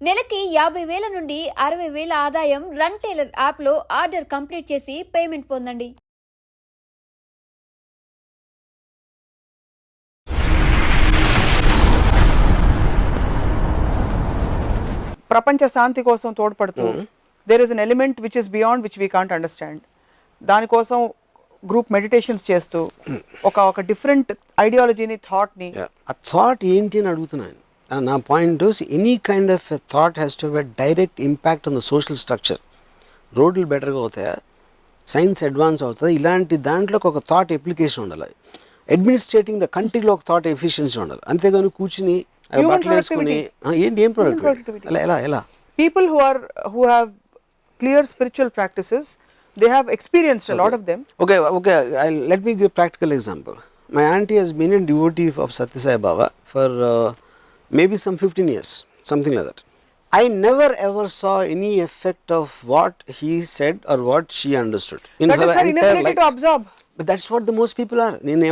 నెలకి 50,000 నుండి 60,000 ఆదాయం రన్ టైలర్ యాప్లో ఆర్డర్ కంప్లీట్ చేసి పేమెంట్ పొందండి. ప్రపంచ శాంతి కోసం తోడ్పడుతూ there is an element which is beyond which we can't understand. దానికోసం గ్రూప్ మెడిటేషన్స్ చేస్తూ ఒక డిఫరెంట్ ఐడియాలజీని థాట్ని ఆ థాట్ ఏంటి అని అడుగుతున్నాను. నా point any kind of thought has to have direct impact on the social structure. రోడ్లు బెటర్గా అవుతాయా, సైన్స్ అడ్వాన్స్ అవుతుందా, ఇలాంటి దాంట్లో ఒక థాట్ అప్లికేషన్ ఉండాలి. అడ్మినిస్ట్రేటింగ్ ద కంట్రీలో ఒక థాట్ ఎఫిషియన్సీ ఉండాలి. అంతేగాని కూర్చుని బట్టలు వేసుకుని ఏం ప్రొడక్టివిటీ ఎలా people who have clear spiritual practices, they have experienced a lot of them. Okay, let me give a practical example. My auntie has been a devotee of Satya Sai Baba for maybe some 15 years, something like that. I never ever saw any effect of what he said or what she understood in That her is her entire inability life. to absorb. But that's what the most people are. నేను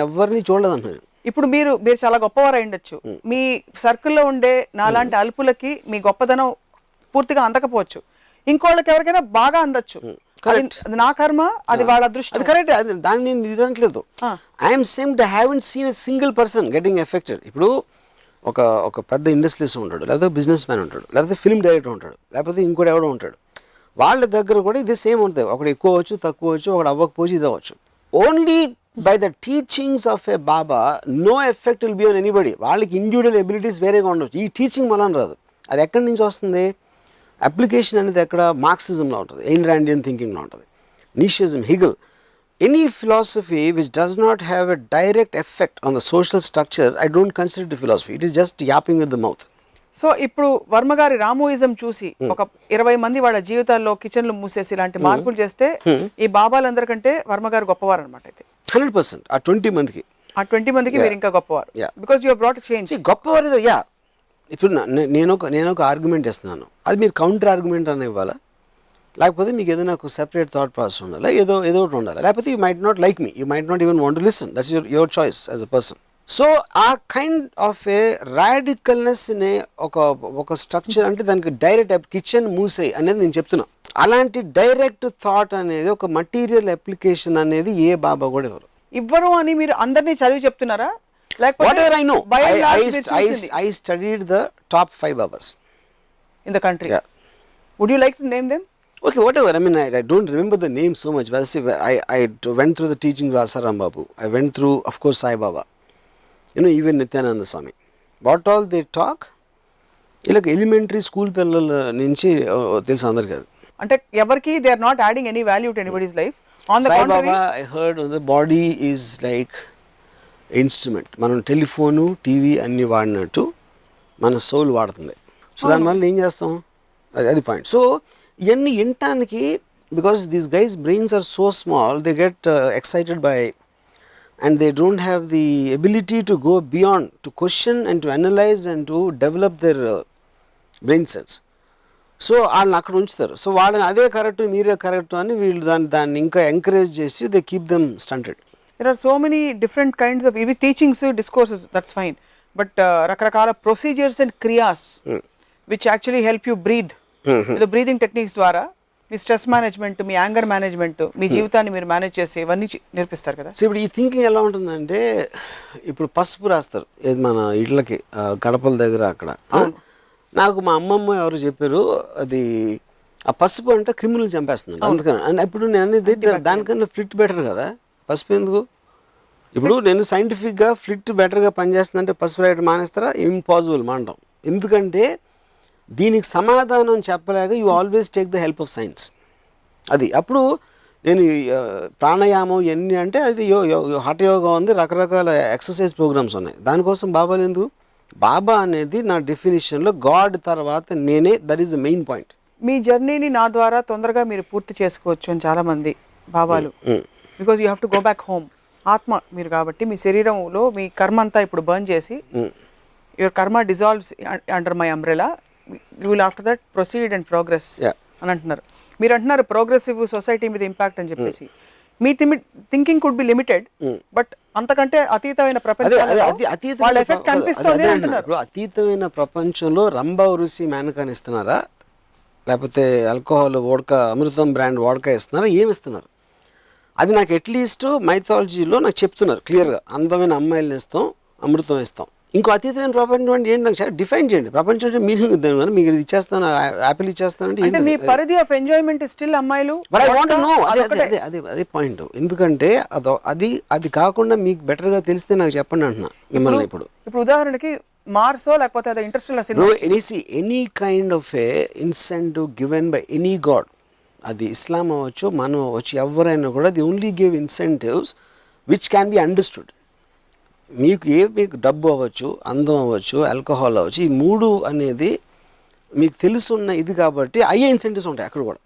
ఎవరిని చూడలేదన్నాను. ఇప్పుడు మీరు చాలా గొప్పవారు అయ్యుండొచ్చు. మీ సర్కిల్లో ఉండే నాలాంటి అల్పులకి మీ గొప్పదనం పూర్తిగా అందకపోవచ్చు. ఇంకోళ్ళకి ఎవరికైనా బాగా అందొచ్చు. అది నా కర్మ, అది వాళ్ళ అదృష్టం. అది కరెక్ట్. దాన్ని నేను ఇదనట్లేదు. I'm same to haven't seen a single person getting affected. ఇప్పుడు ఒక పెద్ద ఇండస్ట్రీస్ ఉంటాడు, లేకపోతే బిజినెస్ మ్యాన్ ఉంటాడు, లేకపోతే ఫిల్మ్ డైరెక్టర్ ఉంటాడు, లేకపోతే ఇంకోటి ఎవడో ఉంటాడు. వాళ్ళ దగ్గర కూడా ఇది సేమ్ ఉంటుంది. ఒకటి ఎక్కువ అవ్వచ్చు, తక్కువ అవ్వచ్చు, ఒకటి అవ్వకపోవచ్చు, ఇది అవ్వచ్చు. Only by the teachings of a Baba no effect will be on anybody. వాళ్ళకి ఇండివిజువల్ ఎబిలిటీస్ వేరేగా ఉండవచ్చు. ఈ టీచింగ్ మనం రాదు. అది ఎక్కడి నుంచి వస్తుంది? అప్లికేషన్ అనేది ఎక్కడ? మార్క్సిజంలో ఉంటుంది, ఎయిన్ ర్యాండియన్ థింకింగ్లో ఉంటుంది, Nietzscheism, Hegel. Any philosophy which does not have a direct effect on the social structure, I don't consider it philosophy. It is just yapping with the mouth. So ఇప్పుడు వర్మగారి రామోయిజం చూసి ఒక 20 మంది వాళ్ళ జీవితాల్లో కిచెన్లు మూసేసి ఇలాంటి మార్పులు చేస్తే ఈ బాబాలందరికంటే వర్మగారు గొప్పవారు అనమాట. అయితే 100% ఆ 20 మందికి, ఆ 20 మందికి మీరు ఇంకా గొప్పవారు. Because you have brought change. గొప్పవారు. ఇప్పుడు నేను ఒక ఆర్గ్యుమెంట్ ఇస్తున్నాను, అది మీరు కౌంటర్ ఆర్గ్యుమెంట్ అని ఇవ్వాలా, లేకపోతే మీకు ఏదైనా ఒక సెపరేట్ థాట్ ప్రాసెస్ ఉండాలి, ఏదో ఒకటి ఉండాలి, లేకపోతే you might not like me, you might not even want to listen. That's your choice as a person. So ఆ కైండ్ ఆఫ్ ఏ రాడికల్నెస్ని ఒక స్ట్రక్చర్ అంటే దానికి డైరెక్ట్ కిచెన్ మూసేయి అనేది నేను చెప్తున్నా. అలాంటి డైరెక్ట్ థాట్ అనేది ఒక మటీరియల్ అప్లికేషన్ అనేది ఏ బాబా కూడా ఇవ్వరు అని మీరు అందరినీ చదివి చెప్తున్నారా? Whatever I know, I studied the top 5 Babas in the country. Yeah. Would you like to name them? Okay, whatever. I mean, I don't remember the name so much. But I went through the teaching of Asaram Babu. I went through, of course, Sai Baba. Even Nityananda Swami. What all they talk, like elementary school pillal nunchi telusu andariki kaadu. Ante evarki they are not adding any value to anybody's life. On the Sai contrary, Baba, I heard the body is like instrument. మనం telephone, TV అన్నీ వాడినట్టు మన soul వాడుతుంది. So దానివల్ల ఏం చేస్తాం, అది point. So ఇవన్నీ వినటానికి, because these guys brains are so small, they get excited by and they don't have the ability to go beyond, to question and to analyse and to develop their brain cells. So వాళ్ళని అక్కడ ఉంచుతారు. So వాళ్ళని అదే correct, మీరే correct అని వీళ్ళు దాన్ని ఇంకా ఎంకరేజ్ చేసి they keep them stunted. There are so many different kinds of even teachings, discourses, that's fine, but రకరకాల procedures and kriyas which actually help you breathe. The breathing techniques ద్వారా మీ stress management, మీ anger management, మీ జీవితాన్ని మీరు manage చేసి ఇవన్నీ నేర్పిస్తారు కదా. So ఇప్పుడు ఈ థింకింగ్ ఎలా ఉంటుందంటే, ఇప్పుడు పసుపు రాస్తారు ఏది మన ఇళ్ళకి గడపల దగ్గర అక్కడ. నాకు మా అమ్మమ్మ ఎవరు చెప్పారు, అది ఆ పసుపు అంటే క్రిములు చంపేస్తుంది అందుకని. అండ్ ఇప్పుడు నేను అనేది దానికన్నా ఫ్లిట్ బెటర్ కదా, పసుపు ఎందుకు? ఇప్పుడు నేను సైంటిఫిక్గా ఫ్లిట్ బెటర్గా పనిచేస్తుందంటే పసుపు రాయడం మానేస్తారా? ఇంపాసిబుల్ మానడం. ఎందుకంటే దీనికి సమాధానం చెప్పలేక you always take the help of science. అది అప్పుడు నేను ప్రాణాయామం ఎన్ని అంటే అది హఠయోగా ఉంది, రకరకాల ఎక్సర్సైజ్ ప్రోగ్రామ్స్ ఉన్నాయి. దానికోసం బాబాలు ఎందుకు? బాబా అనేది నా డెఫినేషన్లో గాడ్ తర్వాత నేనే. That is the main point. మీ జర్నీని నా ద్వారా తొందరగా మీరు పూర్తి చేసుకోవచ్చు అని చాలామంది బాబాలు, because you have to go back home. ఆత్మ మీరు కాబట్టి మీ శరీరంలో మీ కర్మ అంతా ఇప్పుడు బర్న్ చేసి, యువర్ కర్మ dissolves under my umbrella, you will after that proceed and progress అని అంటున్నారు. మీరు అంటున్నారు ప్రోగ్రెసివ్ సొసైటీ మీద ఇంపాక్ట్ అని చెప్పేసి. మీ thinking could be limited, but అంతకంటే అతీతమైన వాళ్ళ ఎఫెక్ట్ కనిపిస్తుంది అంటున్నారు. ఇప్పుడు అతీతమైన ప్రపంచంలో రంభా ఋషి మేనకాని ఇస్తున్నారా, లేకపోతే ఆల్కహాల్ వోడ్కా అమృతం బ్రాండ్ వోడ్కా ఇస్తున్నారా, ఏమి ఇస్తున్నారు? అది నాకు అట్లీస్ట్ మైథాలజీలో నాకు చెప్తున్నారు క్లియర్గా, అందమైన అమ్మాయిలను ఇస్తాం, అమృతం ఇస్తాం. ఇంకో అతీతమైన ప్రపంచం అంటే ఏంటి నాకు డిఫైన్ చేయండి. ప్రపంచం అంటే మీరు మీకు ఇది ఇచ్చేస్తాను, యాపిల్ ఇచ్చేస్తానంటే మీ పరిధి ఆఫ్ ఎంజాయ్మెంట్ స్టిల్ అమ్మాయిలు. అదే పాయింట్. ఎందుకంటే అది కాకుండా మీకు బెటర్గా తెలిస్తే నాకు చెప్పండి అంటున్నా మిమ్మల్ని. ఇప్పుడు ఉదాహరణకి మార్సో లేకపోతే అదే interest any kind of A incentive given by any God, అది ఇస్లాం అవ్వచ్చు, మనం అవ్వచ్చు, ఎవరైనా కూడా the only give incentives which can be understood. మీకు డబ్బు అవ్వచ్చు, అందం అవ్వచ్చు, ఆల్కహాల్ అవ్వచ్చు, ఈ మూడు అనేది మీకు తెలుసున్న ఇది కాబట్టి అయ్యే ఇన్సెంటివ్స్ ఉంటాయి అక్కడ కూడా.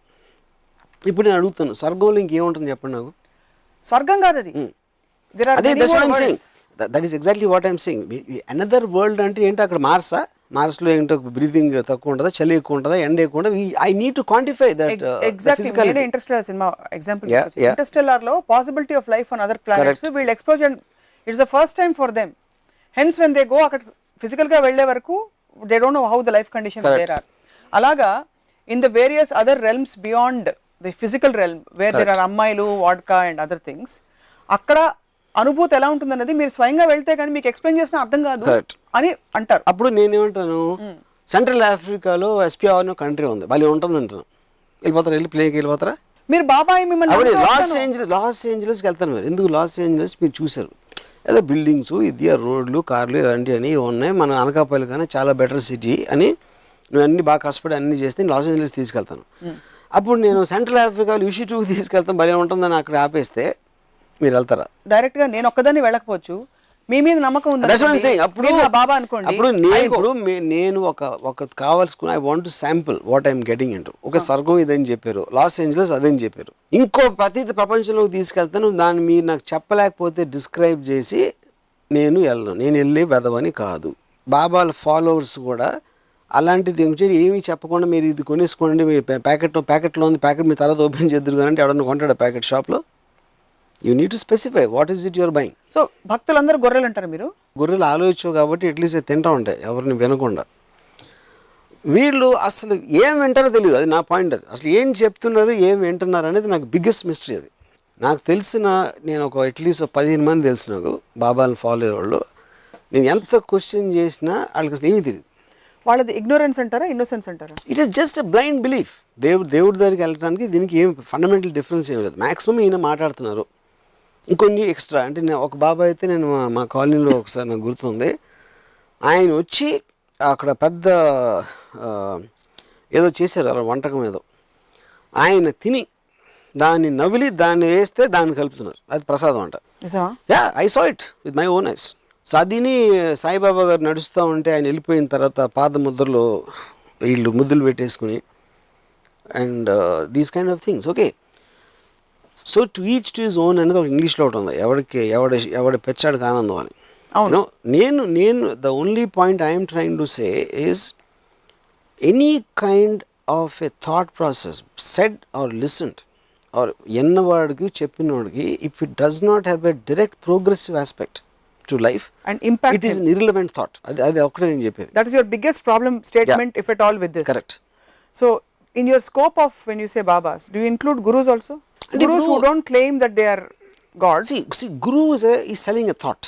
ఇప్పుడు నేను అడుగుతాను, స్వర్గంలో ఇంకేముంటుంది చెప్పండి నాకు? స్వర్గం కాదు అది. అదే that is exactly what I'm saying. Another world అంటే ఏంటి? అక్కడ మార్స్లో ఏంటో బ్రీతింగ్ తక్కువ ఉంటుందా, చలి ఎక్కువ ఉంటుందా, ఎండ ఎక్కువ ఉంటుందా? I need to quantify that. Exactly Interstellar cinema example. Interstellar లో possibility of life on other planets వీళ్ళు ఎక్స్ప్లోర్ చేయడం, it's the first time for them. Hence when they go, అక్కడ ఫిజికల్ గా వెళ్లే వరకు they don't know how the life conditions there are. అలాగా in the various other realms beyond the physical realm where there are అమ్మాయిలు, vodka and other things, అక్కడ అనుభూతి ఎలా ఉంటుంది అన్నది మీరు స్వయంగా వెళ్తే కానీ మీకు ఎక్స్ప్లెయిన్ చేసిన అర్థం కాదు అని అంటారు. అప్పుడు నేనేమంటాను, సెంట్రల్ ఆఫ్రికాలో ఎస్పిఆర్ అనే కంట్రీ ఉంది, భలే ఉంటుంది అంటాను. వెళ్ళిపోతారా? ప్లేకి వెళ్ళిపోతారా? మీరు బాబాయ్ మిమ్మల్ని లాస్ ఏంజలస్కి వెళ్తాను. మీరు ఎందుకు లాస్ ఏంజలస్ మీరు చూసారు, ఏదో బిల్డింగ్స్, ఇది రోడ్లు, కార్లు ఇలాంటివి అని ఉన్నాయి. మన అనకాపల్లి కానీ చాలా బెటర్ సిటీ అని నువ్వు అన్ని బాగా కష్టపడి అన్ని చేస్తే లాస్ ఏంజలస్ తీసుకెళ్తాను. అప్పుడు నేను సెంట్రల్ ఆఫ్రికాలో UC2 తీసుకెళ్తాను, భలే ఉంటుందని అక్కడ ఆపేస్తే మీరు వెళ్తారా? డైరెక్ట్ గా నేను ఒక్కదాన్ని వెళ్ళకపోవచ్చు, మీ మీద నమ్మకం ఉంది. అప్పుడు బాబా అనుకోండి, అప్పుడు నేను ఒక కావాల్సుకుని I want to sample what I'm getting into. ఒక స్వర్గం ఇదని చెప్పారు, లాస్ ఏంజలస్ అదని చెప్పారు, ఇంకో ప్రతీత ప్రపంచంలోకి తీసుకెళ్తాను. దాన్ని మీరు నాకు చెప్పలేకపోతే డిస్క్రైబ్ చేసి నేను వెళ్ళను. నేను వెళ్ళే వెదవని కాదు. బాబాల ఫాలోవర్స్ కూడా అలాంటిది ఏమీ చెప్పకుండా మీరు ఇది కొనేసుకోండి, మీ ప్యాకెట్లో ఉంది, ప్యాకెట్ మీ తర్వాత ఓపెన్ చేద్దరు కానీ అంటే ఎవడన్నా కొంటాడు ప్యాకెట్ షాప్లో. You need to specify what is it your buying. So భక్తులందరూ గొర్రెలు అంటారు, మీరు గొర్రెలు ఆలోచించవు కాబట్టి అట్లీస్ట్ తింటూ ఉంటాయి ఎవరిని వినకుండా. వీళ్ళు అసలు ఏం వింటారో తెలియదు, అది నా పాయింట్. అది అసలు ఏం చెప్తున్నారు, ఏం వింటున్నారు అనేది నాకు బిగ్గెస్ట్ మిస్టరీ. అది నాకు తెలిసిన, నేను ఒక అట్లీస్ట్ 15 మంది తెలిసి నాకు బాబాని ఫాలో అయ్యేవాళ్ళు, నేను ఎంత క్వశ్చన్ చేసినా వాళ్ళకి అసలు ఏమీ తెలియదు. వాళ్ళది ఇగ్నోరెన్స్ అంటారా, ఇన్నోసెన్స్ అంటారా? It is just a blind belief. దేవుడి దగ్గరికి వెళ్ళడానికి దీనికి ఏం ఫండమెంటల్ డిఫరెన్స్ ఏమి లేదు. మ్యాక్సిమం ఈయన మాట్లాడుతున్నారు, ఇంకొన్ని ఎక్స్ట్రా. అంటే నేను ఒక బాబా అయితే నేను మా కాలనీలో ఒకసారి నాకు గుర్తుంది, ఆయన వచ్చి అక్కడ పెద్ద ఏదో చేశారు అలా వంటకం ఏదో, ఆయన తిని దాన్ని నవిలి దాన్ని వేస్తే దాన్ని కలుపుతున్నారు, అది ప్రసాదం అంట. Yeah, I saw it with my own eyes. So అదిని సాయిబాబా గారు నడుస్తూ ఉంటే ఆయన వెళ్ళిపోయిన తర్వాత పాద ముద్రలో వీళ్ళు ముద్దులు పెట్టేసుకుని and these kind of things. Okay, so to each to his own అనేది ఒక ఇంగ్లీష్లో ఒకటి ఉంది, ఎవడి పెచ్చాడికి ఆనందం అని. అవును, నేను the only point I'm trying to say is any kind of a thought process said or listened or ఎన్నవాడికి చెప్పినవాడికి, if it does not have a direct progressive aspect to life and impact, it is an irrelevant thought. Adi okkade nenu cheppedi. That is your biggest problem statement, if at all, with this. Correct. So in your scope of when you say babas, do you include gurus also? And gurus who don't claim that they are gods. See guru is selling a thought.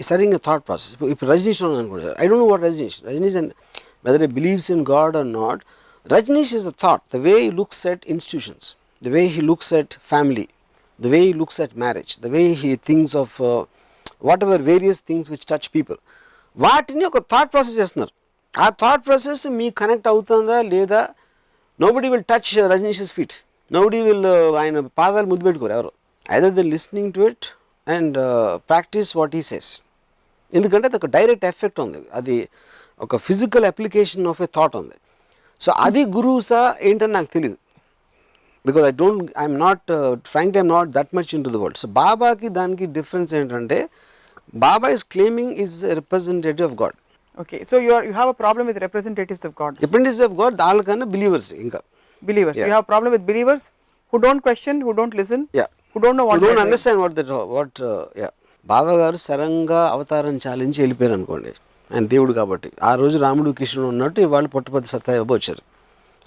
Is selling a thought process. If Rajneesh anukondi, I don't know what Rajneesh and whether he believes in God or not. Rajneesh is a thought, the way he looks at institutions, the way he looks at family, the way he looks at marriage, the way he thinks of whatever various things which touch people, వాటిని ఒక thought process చేస్తున్నారు. ఆ thought process మీకు connect అవుతుందా లేదా? Nobody will touch Rajneesh's feet, nobody will ఆయన పాదాలు ముద్దు పెట్టుకోరు ఎవరు. Either they listening to it and practice what he says. ఎందుకంటే అది ఒక డైరెక్ట్ ఎఫెక్ట్ ఉంది, అది ఒక physical application of a thought ఉంది. సో అది గురువుసా ఏంటని నాకు తెలియదు, because I'm not frankly I'm not that much in to the world. So బాబాకి దానికి డిఫరెన్స్ ఏంటంటే, Baba is claiming is a representative of God. Okay, so you have a problem with representatives of God. Representatives of God, daalkana believers inka. Believers. Yeah. You have a problem with believers who don't question, who don't listen. Yeah. who don't know what You don't they're doing. understand yeah. బాబా గారు సరంగా అవతారం చాలించి వెళ్ళిపోయారు అనుకోండి. ఆయన దేవుడు కాబట్టి ఆ రోజు రాముడు కృష్ణుడు ఉన్నట్టు ఇవాళ పుట్టపర్తి సత్యబాబు వచ్చారు.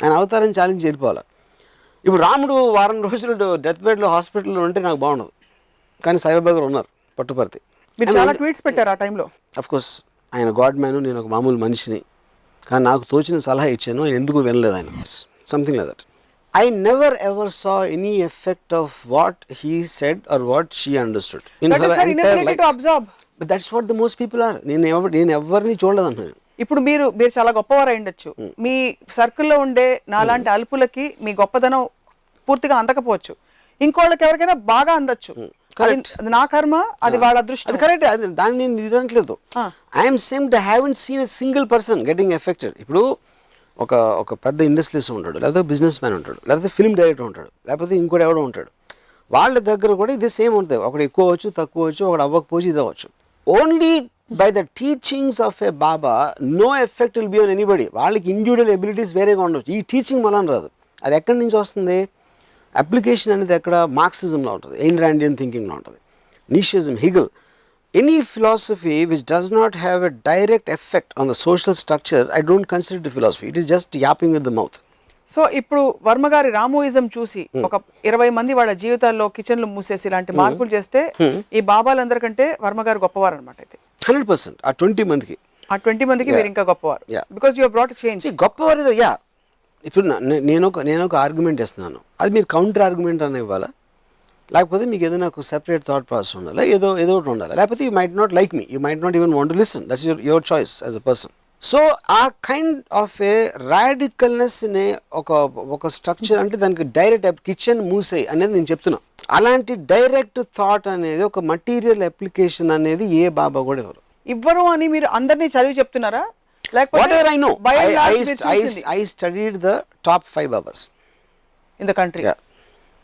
ఆయన అవతారం చాలించి వెళ్ళిపోవాలి. ఇప్పుడు రాముడు వారం రోజులు డెత్ బెడ్లో హాస్పిటల్లో ఉంటే నాకు బాగుండదు, కానీ సాయిబాబా గారు ఉన్నారు పుట్టపర్తి. మీరు చాలా ట్వీట్స్ పెట్టారు ఆ టైంలో. అఫ్ కోర్స్ ఆయన గాడ్ మ్యాన్, నేను ఒక మామూలు మనిషిని, కానీ నాకు తోచిన సలహా ఇచ్చాను, ఆయన ఎందుకు వినలేదు ఆయన. Something like that. I never ever saw any effect of what he said or what she understood in That her is her entire inability life. to absorb. But that's what the most people are. నేను ఎవరిని చూడలేదు అంటున్నాను. ఇప్పుడు మీరు చాలా గొప్పవారు అయ్యుండొచ్చు. మీ సర్కిల్లో ఉండే నాలాంటి అల్పులకి మీ గొప్పదనం పూర్తిగా అందకపోవచ్చు, ఇంకోళ్ళకి ఎవరికైనా బాగా అందొచ్చు. అది నా కర్మ, అది వాళ్ళ అదృష్టం. అది కరెక్ట్, అది దాన్ని నేను ఇదనట్లేదు. I'm same to haven't seen a single person getting affected. ఇప్పుడు ఒక పెద్ద ఇండస్ట్రీస్ ఉంటాడు, లేకపోతే బిజినెస్ మ్యాన్ ఉంటాడు, లేకపోతే ఫిల్మ్ డైరెక్టర్ ఉంటాడు, లేకపోతే ఇంకోటి ఎవడో ఉంటాడు. వాళ్ళ దగ్గర కూడా ఇది సేమ్ ఉంటుంది. ఒకటి ఎక్కువ అవ్వచ్చు, తక్కువ అవ్వచ్చు, ఒకటి అవ్వకపోవచ్చు, ఇది అవ్వచ్చు. Only by the teachings of a Baba no effect will be on anybody. వాళ్ళకి ఇండివిజువల్ ఎబిలిటీస్ వేరేగా ఉండవచ్చు. ఈ టీచింగ్ వలన రాదు. అది ఎక్కడి నుంచి వస్తుంది? అప్లికేషన్ అనేది ఎక్కడ? మార్క్సిజంలో ఉంటుంది, ఎయిన్ రాండియన్ థింకింగ్లో ఉంటుంది, నీషిజం, హిగల్. Any philosophy which does not have a direct effect on the social structure, I don't consider it a philosophy. It is just yapping with the mouth. So ఇప్పుడు వర్మ గారి రామోయిజం చూసి ఒక 20 మంది వాళ్ళ జీవితాల్లో కిచెన్లు మూసేసి ఇలాంటి మార్పులు చేస్తే ఈ బాబాలందరికంటే వర్మ గారు గొప్పవారు అనమాట. అయితే 100% ఆ 20 మందికి, ఆ 20 మందికి మీరు ఇంకా గొప్పవారు, because you have brought change. గొప్పవారు ఇది. యా, ఇప్పుడు నేను ఒక ఆర్గ్యుమెంట్ ఇస్తున్నాను, అది మీరు కౌంటర్ ఆర్గ్యుమెంట్ అని ఇవ్వాలా, లేకపోతే మీకు ఏదైనా ఒక సెపరేట్ థాట్ ప్రాసెస్ ఉండాలి, ఏదో ఒకటి ఉండాలి, లేకపోతే you might not like me, you might not even want to listen. That's your choice as a person. So ఆ కైండ్ ఆఫ్ ఏ రాడికల్నెస్ నే ఒక స్ట్రక్చర్ అంటే దానికి డైరెక్ట్ కిచెన్ మూసేయి అనేది నేను చెప్తున్నా. అలాంటి డైరెక్ట్ థాట్ అనేది ఒక మటీరియల్ అప్లికేషన్ అనేది ఏ బాబా కూడా ఇవ్వరు అని మీరు అందరినీ చదివి చెప్తున్నారా? Whatever I know, I studied the top 5 Babas in the country. Yeah.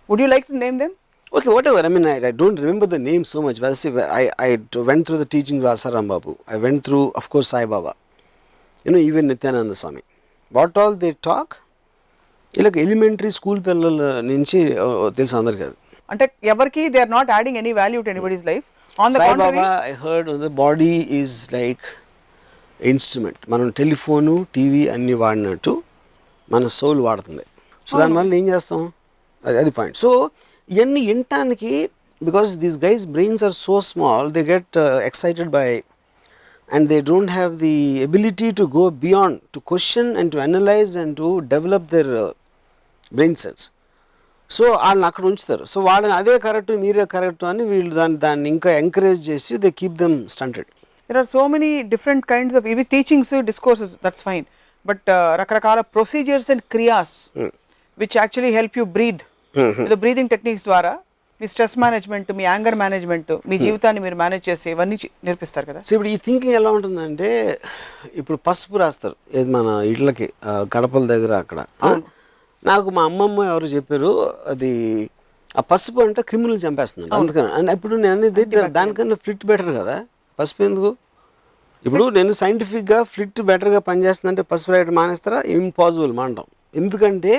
Would you like to name them? Okay, whatever. I mean, I don't remember the name so much. But see, I went through the teaching of Asaram Babu. I went through, of course, Sai Baba. Even Nityananda Swami. What all they talk, like elementary school pillala nunchi telusu andariki adu. అంటే ఎవరికి they are not adding any value to anybody's life. On the Sai contrary, Baba, I heard the body is like instrument. మనం telephone, TV అన్ని వాడినట్టు మన soul వాడుతుంది. So దానివల్ల ఏం చేస్తాం, అది పాయింట్. సో ఇవన్నీ వినటానికి, because these guys brains are so small, they get excited by and they don't have the ability to go beyond, to question and to analyse and to develop their brain cells. So వాళ్ళని అక్కడ ఉంచుతారు. So వాళ్ళని అదే correct, మీరే correct అని వీళ్ళు దాన్ని ఇంకా ఎంకరేజ్ చేసి they keep them stunted. there are so many different kinds of ఇవి teachings, discourses, that's fine, but రకరకాల procedures and kriyas which actually help you breathe. the breathing techniques ద్వారా మీ స్ట్రెస్ మేనేజ్మెంట్, మీ anger management, మీ జీవితాన్ని మీరు manage చేసి ఇవన్నీ నేర్పిస్తారు కదా. So ఇప్పుడు ఈ థింకింగ్ ఎలా ఉంటుందంటే, ఇప్పుడు పసుపు రాస్తారు ఏది మన ఇళ్ళకి గడపల దగ్గర అక్కడ. నాకు మా అమ్మమ్మ ఎవరు చెప్పారు, అది ఆ పసుపు అంటే క్రిమినల్ చంపేస్తుంది అందుకని. అండ్ ఇప్పుడు నేను అనేది దానికన్నా ఫ్లిట్ బెటర్ కదా, పసుపు ఎందుకు? ఇప్పుడు నేను సైంటిఫిక్గా ఫ్లిట్ బెటర్గా పనిచేస్తుందంటే పసుపు రాయడం మానేస్తారా? ఇంపాసిబుల్ మానడం. ఎందుకంటే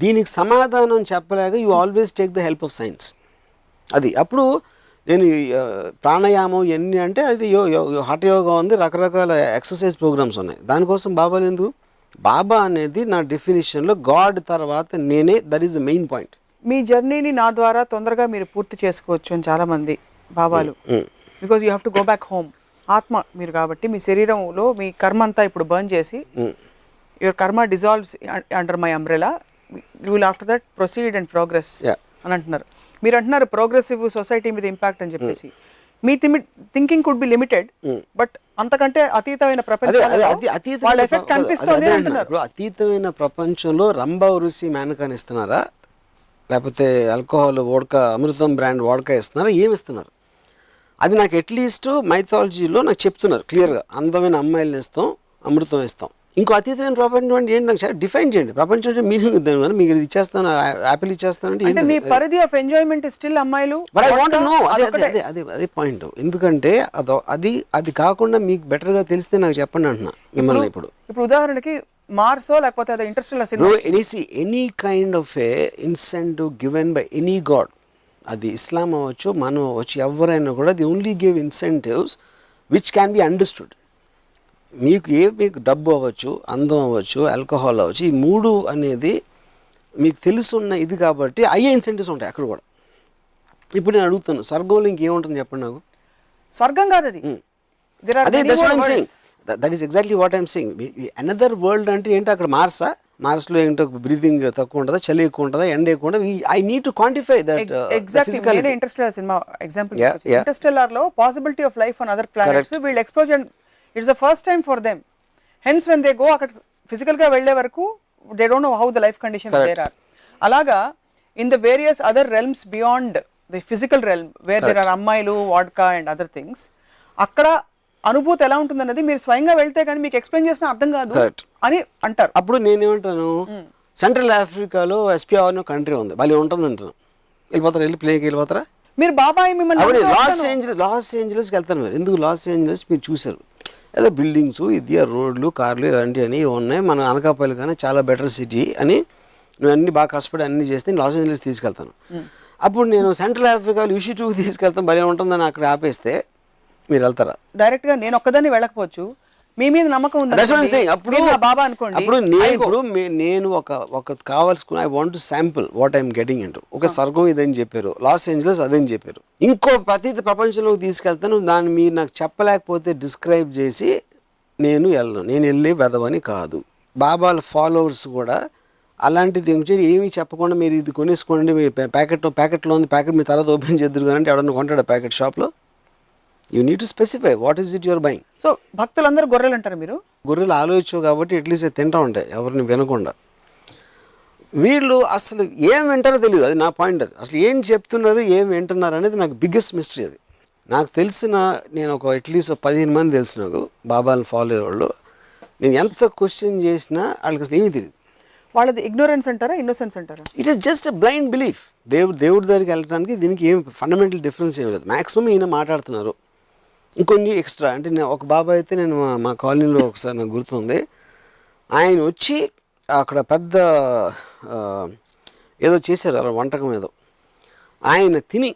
దీనికి సమాధానం చెప్పలేక you always take the help of science. అది అప్పుడు నేను ప్రాణాయామం ఎన్ని అంటే అది హఠ యోగా ఉంది, రకరకాల ఎక్సర్సైజ్ ప్రోగ్రామ్స్ ఉన్నాయి. దానికోసం బాబాలు ఎందుకు? బాబా అనేది నా డెఫినేషన్లో గాడ్ తర్వాత నేనే, that is the main point. మీ జర్నీని నా ద్వారా తొందరగా మీరు పూర్తి చేసుకోవచ్చు అని చాలామంది బాబాలు, because you have to go back home. ఆత్మ మీరు కాబట్టి మీ శరీరంలో మీ కర్మ అంతా ఇప్పుడు బర్న్ చేసి, యువర్ కర్మ dissolves under my umbrella, you will after that proceed and progress అని అంటున్నారు. మీరు అంటున్నారు ప్రోగ్రెసివ్ సొసైటీ మీద ఇంపాక్ట్ అని చెప్పేసి. మీ thinking could be limited, but అంతకంటే అతీతమైన ప్రపంచంలో ఎఫెక్ట్ కనిపిస్తుంది అంటున్నారు. అతీతమైన ప్రపంచంలో రంభా ఋషి మేనకాని ఇస్తున్నారా, లేకపోతే ఆల్కహాల్ వోడ్కా, అమృతం బ్రాండ్ వోడ్కా ఇస్తున్నారా, ఏమి ఇస్తున్నారు? అది నాకు అట్లీస్ట్ మైథాలజీలో నాకు చెప్తున్నారు క్లియర్గా, అందమైన అమ్మాయిలను ఇస్తాం, అమృతం ఇస్తాం. ఇంకో అతీతమైన ప్రపంచం అంటే ఏంటి నాకు డిఫైన్ చేయండి. ప్రపంచం అంటే మీనింగ్ ఇద్దాం, మీకు ఇది ఇచ్చేస్తాను, యాపిల్ ఇచ్చేస్తాను అంటే మీ పరిధి ఆఫ్ ఎంజాయ్మెంట్ స్టిల్ అమ్మాయిలు. అదే పాయింట్. ఎందుకంటే అది కాకుండా మీకు బెటర్గా తెలిస్తే నాకు చెప్పండి అంటున్నా మిమ్మల్ని. ఇప్పుడు ఉదాహరణకి మార్సో లేకపోతే అదే Interstellar cinema, any kind of A incentive given by any God అది ఇస్లాం అవ్వచ్చు, మనం అవ్వచ్చు, ఎవరైనా కూడా the only give incentives which can be understood. మీకు డబ్బు అవ్వచ్చు, అందం అవ్వచ్చు, ఆల్కహాల్ అవ్వచ్చు, ఈ 3 అనేది మీకు తెలుసున్న ఇది కాబట్టి అయ్యే ఇన్సెంటివ్స్ ఉంటాయి అక్కడ కూడా. ఇప్పుడు నేను అడుగుతాను, స్వర్గంలో ఇంకేముంటుంది చెప్పండి నాకు? స్వర్గం కాదు అది. అదే that is exactly what I'm saying. Another world అంటే ఏంటి? అక్కడ మార్స్లో ఏంటో బ్రీతింగ్ తక్కువ ఉంటుందా, చలి ఎక్కువ ఉంటుందా, ఎండ ఎక్కువ ఉంటుందా? I need to quantify that. Exactly Interstellar cinema example. Interstellar లో possibility of life on other planets వీళ్ళు explosion, it's the first time for them. Hence when they go అక్కడ ఫిజికల్ గా వెళ్లే వరకు they don't know how the life conditions there are. అలాగా in the various other realms beyond the physical realm where there are అమ్మాయిలు, vodka and other things, అక్కడ అనుభూతి ఎలా ఉంటుంది అన్నది మీరు స్వయంగా వెళ్తే కానీ మీకు ఎక్స్ప్లెయిన్ చేసినా అర్థం కాదు అని అంటారు. అప్పుడు నేనేమంటాను, సెంట్రల్ ఆఫ్రికాలో ఎస్పిఆర్ కంట్రీ ఉంది, వాళ్ళు ఉంటుంది అంటాను. వెళ్ళిపోతారా? వెళ్ళి ప్లేకి వెళ్ళిపోతారా? మీరు బాబాయ్ మిమ్మల్ని లాస్ ఏంజలస్కి వెళ్తాను. మీరు ఎందుకు లాస్ ఏంజలస్ మీరు చూసారు, ఏదో బిల్డింగ్స్, ఇది రోడ్లు, కార్లు ఇలాంటివి అని ఉన్నాయి. మన అనకాపల్లి కానీ చాలా బెటర్ సిటీ అని నువ్వు అన్ని బాగా కష్టపడి అన్ని చేస్తే నేను లాస్ ఏంజలస్ తీసుకెళ్తాను. అప్పుడు నేను సెంట్రల్ ఆఫ్రికాలో UC2 తీసుకెళ్తాను, భలే ఉంటుందని అక్కడ ఆపేస్తే మీరు వెళ్తారా? డైరెక్ట్ గా నేను ఒక్కదాన్ని వెళ్ళకపోవచ్చు, మీ మీద నమ్మకం ఉంది. అప్పుడు బాబా అనుకోండి, అప్పుడు నేను ఒక కావాల్సుకుని I want to sample what I'm getting into. ఒక స్వర్గం ఇదని చెప్పారు, లాస్ ఏంజలస్ అదని చెప్పారు, ఇంకో ప్రతి ప్రపంచంలోకి తీసుకెళ్తాను. దాన్ని మీరు నాకు చెప్పలేకపోతే డిస్క్రైబ్ చేసి నేను వెళ్ళను. నేను వెళ్ళి వెదవని కాదు. బాబాల ఫాలోవర్స్ కూడా అలాంటిది ఏమీ చెప్పకుండా మీరు ఇది కొనేసుకోండి, మీ ప్యాకెట్లో ఉంది, ప్యాకెట్ మీ తర్వాత ఓపెన్ చేద్దరు కానీ ఎవడన్నా కొంటాడు ప్యాకెట్ షాప్లో. You need to specify what is it your buying. So భక్తులందరూ గొర్రెలు అంటారు, మీరు గొర్రెలు ఆలోచించవు కాబట్టి అట్లీస్ట్ తింటూ ఉంటాయి ఎవరిని వినకుండా. వీళ్ళు అసలు ఏం వింటారో తెలియదు, అది నా పాయింట్. అది అసలు ఏం చెప్తున్నారు, ఏం వింటున్నారు అనేది నాకు బిగ్గెస్ట్ మిస్టరీ. అది నాకు తెలిసిన, నేను ఒక అట్లీస్ట్ 15 మంది తెలిసిన నాకు బాబాని ఫాలో అయ్యేవాళ్ళు. నేను ఎంత క్వశ్చన్ చేసినా వాళ్ళకి అసలు ఏమీ తెలియదు. వాళ్ళది ఇగ్నోరెన్స్ అంటారా, ఇన్నోసెన్స్ అంటారా? It is just a blind belief. దేవుడి దగ్గరికి వెళ్ళడానికి దీనికి ఏం ఫండమెంటల్ డిఫరెన్స్ ఏమి లేదు. మ్యాక్సిమం ఈయన మాట్లాడుతున్నారు, ఇంకొన్ని ఎక్స్ట్రా. అంటే నేను ఒక బాబా అయితే నేను మా కాలనీలో ఒకసారి నాకు గుర్తుంది, ఆయన వచ్చి అక్కడ పెద్ద ఏదో చేశారు అలా వంటకం ఏదో, ఆయన తిని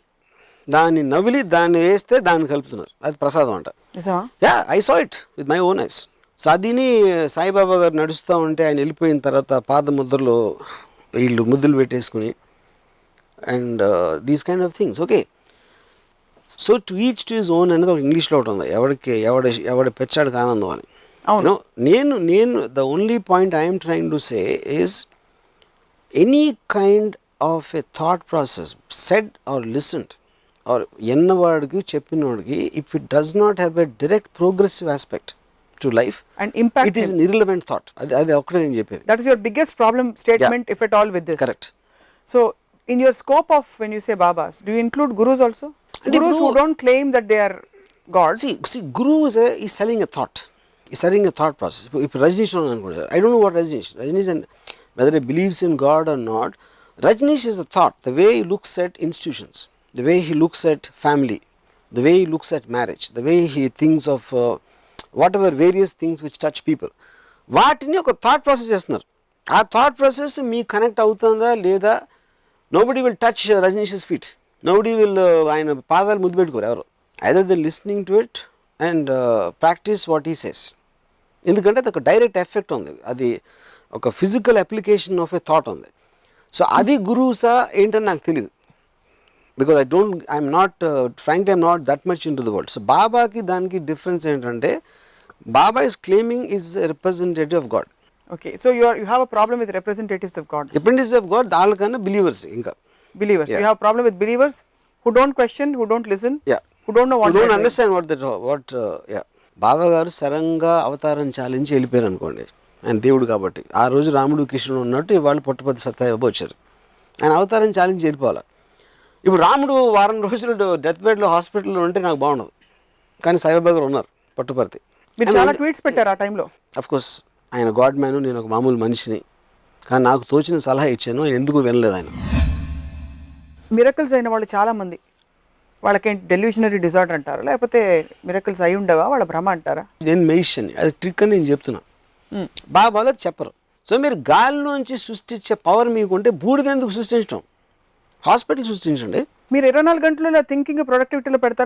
దాన్ని నవిలి దాన్ని వేస్తే దాన్ని కలుపుతున్నారు, అది ప్రసాదం అంట. I saw it with my own eyes. So అదిని సాయిబాబా గారు నడుస్తూ ఉంటే ఆయన వెళ్ళిపోయిన తర్వాత పాద ముద్రలో వీళ్ళు ముద్దులు పెట్టేసుకుని and these kind of things. Okay, so to each to his own అనేది ఒక ఇంగ్లీష్లో ఒకటి ఉంది, ఎవడి పెచ్చాడికి ఆనందం అని. అవును, నేను the only point I'm trying to say is any kind of a thought process said or listened or ఎన్నవాడికి చెప్పినవాడికి, if it does not have a direct progressive aspect to life and impact, it is an irrelevant thought. Adi okkade nenu cheppedi. That is your biggest problem statement, if at all, with this. Correct. So in your scope of when you say babas, do you include gurus also? Gurus who don't claim that they are gods. See guru is selling a thought. He's selling a thought process. If Rajneesh anukondi, I don't know what Rajneesh and whether he believes in God or not, Rajneesh is a thought. The way he looks at institutions, the way he looks at family, the way he looks at marriage, the way he thinks of whatever various things which touch people, వాటిని ఒక thought process చేస్తున్నారు. ఆ thought process మీకు connect అవుతుందా లేదా? Nobody will touch Rajneesh's feet, nobody will ఆయన పాదాలు ముద్దు పెట్టుకోరు ఎవరు. Either they listening to it and practice what he says. ఎందుకంటే అది ఒక డైరెక్ట్ ఎఫెక్ట్ ఉంది, అది ఒక physical application of a thought ఉంది. సో అది గురువుసా ఏంటని నాకు తెలియదు, because I'm not frankly I'm not that much in to the world. So బాబాకి దానికి డిఫరెన్స్ ఏంటంటే Baba is claiming is a representative of God. Okay, so you have a problem with representatives of God. Representatives of God, daalkana believers inka. Believers. Yeah. You have a problem with believers who don't question, who don't listen, yeah, who don't know what, who don't understand what yeah. Baba garu saranga avataram challenge వెళ్ళిపోయారు అనుకోండి, ఆయన దేవుడు కాబట్టి. ఆ రోజు రాముడు కృష్ణుడు ఉన్నట్టు వాళ్ళు పుట్టపర్తి సత్యబాబు వచ్చారు, ఆయన అవతారం ఛాలెంజ్ వెళ్ళిపోవాలి. ఇప్పుడు రాముడు వారం రోజులు డెత్ బెడ్లో హాస్పిటల్లో ఉంటే నాకు బాగుండదు, కానీ సాయిబాబా గారు ఉన్నారు పుట్టపర్తి. మీరు చాలా ట్వీట్స్ పెట్టారు ఆ టైంలో. అఫ్ కోర్స్ ఆయన గాడ్ మ్యాన్, నేను ఒక మామూలు మనిషిని, కానీ నాకు తోచిన సలహా ఇచ్చాను, ఆయన ఎందుకు వినలేదు. ఆయన మిరకల్స్ అయిన వాళ్ళు చాలామంది, వాళ్ళకేంటి డెల్యూషనరీ డిజార్డర్ అంటారా, లేకపోతే మిరకల్స్ అయి ఉండవా, వాళ్ళ భ్రమ అంటారా? నేను మెయిషన్ అది ట్రిక్ అని నేను చెప్తున్నా, బాబాలో చెప్పరు. సో మీరు గాలిలోంచి సృష్టించే పవర్ మీకుంటే బూడిద ఎందుకు సృష్టించడం? హాస్పిటల్ సృష్టించండి. మీరు 24 గంటలు థింకింగ్ ప్రొడక్టివిటీలో పెడతారా?